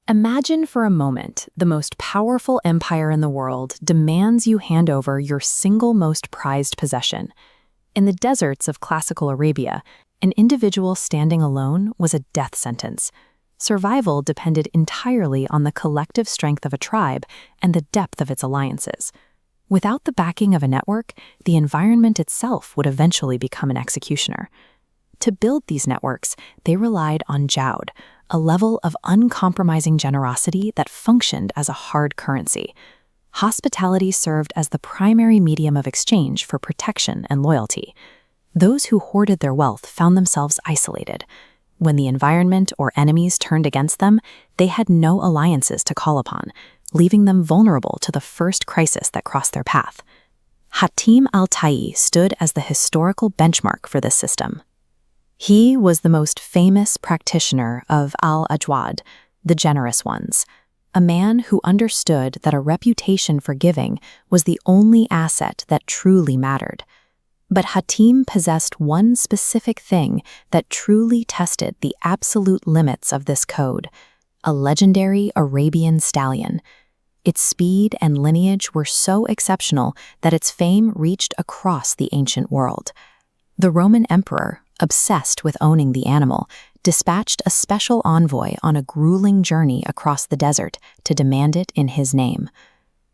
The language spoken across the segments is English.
Imagine for a moment the most powerful empire in the world demands you hand over your single most prized possession. In the deserts of classical Arabia, an individual standing alone was a death sentence. Survival depended entirely on the collective strength of a tribe and the depth of its alliances. Without the backing of a network, the environment itself would eventually become an executioner. To build these networks, they relied on jawd, a level of uncompromising generosity that functioned as a hard currency. Hospitality served as the primary medium of exchange for protection and loyalty. Those who hoarded their wealth found themselves isolated. When the environment or enemies turned against them, they had no alliances to call upon, leaving them vulnerable to the first crisis that crossed their path. Hatem Al-Tai stood as the historical benchmark for this system. He was the most famous practitioner of al-ajwad, the generous ones, a man who understood that a reputation for giving was the only asset that truly mattered. But Hatem possessed one specific thing that truly tested the absolute limits of this code: a legendary Arabian stallion. Its speed and lineage were so exceptional that its fame reached across the ancient world. The Roman emperor, obsessed with owning the animal, dispatched a special envoy on a grueling journey across the desert to demand it in his name.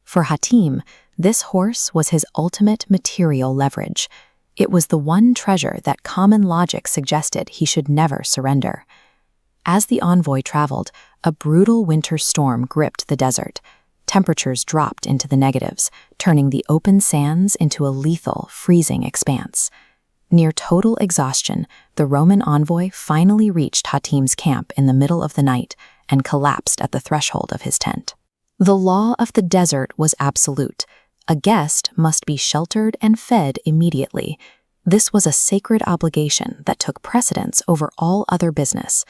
For Hatem, this horse was his ultimate material leverage. It was the one treasure that common logic suggested he should never surrender. As the envoy traveled, a brutal winter storm gripped the desert. Temperatures dropped into the negatives, turning the open sands into a lethal, freezing expanse. Near total exhaustion, the Roman envoy finally reached Hatem's camp in the middle of the night and collapsed at the threshold of his tent. The law of the desert was absolute. A guest must be sheltered and fed immediately. This was a sacred obligation that took precedence over all other business.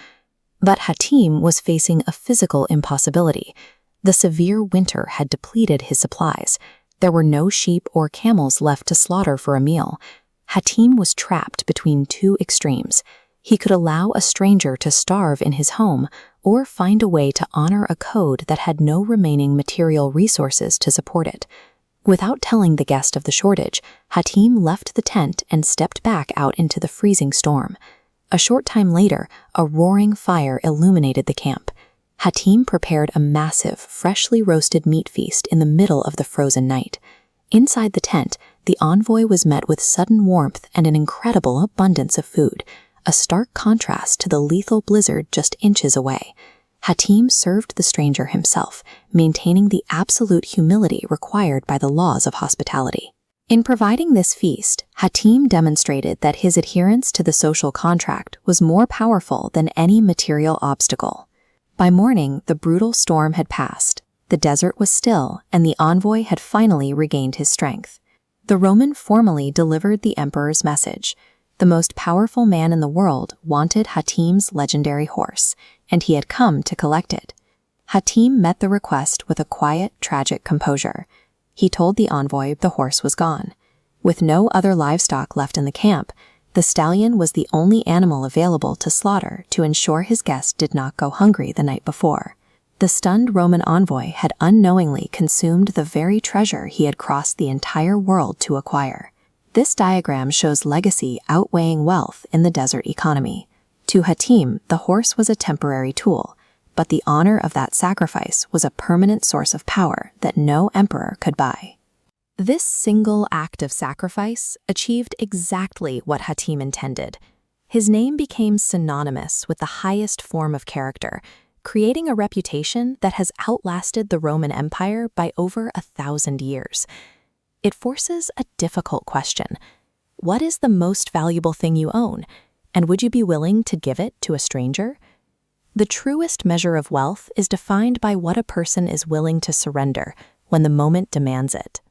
But Hatem was facing a physical impossibility. The severe winter had depleted his supplies. There were no sheep or camels left to slaughter for a meal. Hatem was trapped between two extremes. He could allow a stranger to starve in his home or find a way to honor a code that had no remaining material resources to support it. Without telling the guest of the shortage, Hatem left the tent and stepped back out into the freezing storm. A short time later, a roaring fire illuminated the camp. Hatem prepared a massive, freshly roasted meat feast in the middle of the frozen night. Inside the tent, the envoy was met with sudden warmth and an incredible abundance of food, a stark contrast to the lethal blizzard just inches away. Hatem served the stranger himself, maintaining the absolute humility required by the laws of hospitality. In providing this feast, Hatem demonstrated that his adherence to the social contract was more powerful than any material obstacle. By morning, the brutal storm had passed. The desert was still, and the envoy had finally regained his strength. The Roman formally delivered the emperor's message. The most powerful man in the world wanted Hatem's legendary horse, and he had come to collect it. Hatem met the request with a quiet, tragic composure. He told the envoy the horse was gone. With no other livestock left in the camp, the stallion was the only animal available to slaughter to ensure his guest did not go hungry the night before. The stunned Roman envoy had unknowingly consumed the very treasure he had crossed the entire world to acquire. This diagram shows legacy outweighing wealth in the desert economy. To Hatem, the horse was a temporary tool, but the honor of that sacrifice was a permanent source of power that no emperor could buy. This single act of sacrifice achieved exactly what Hatem intended. His name became synonymous with the highest form of character, creating a reputation that has outlasted the Roman Empire by over 1,000 years. It forces a difficult question. What is the most valuable thing you own, and would you be willing to give it to a stranger? The truest measure of wealth is defined by what a person is willing to surrender when the moment demands it.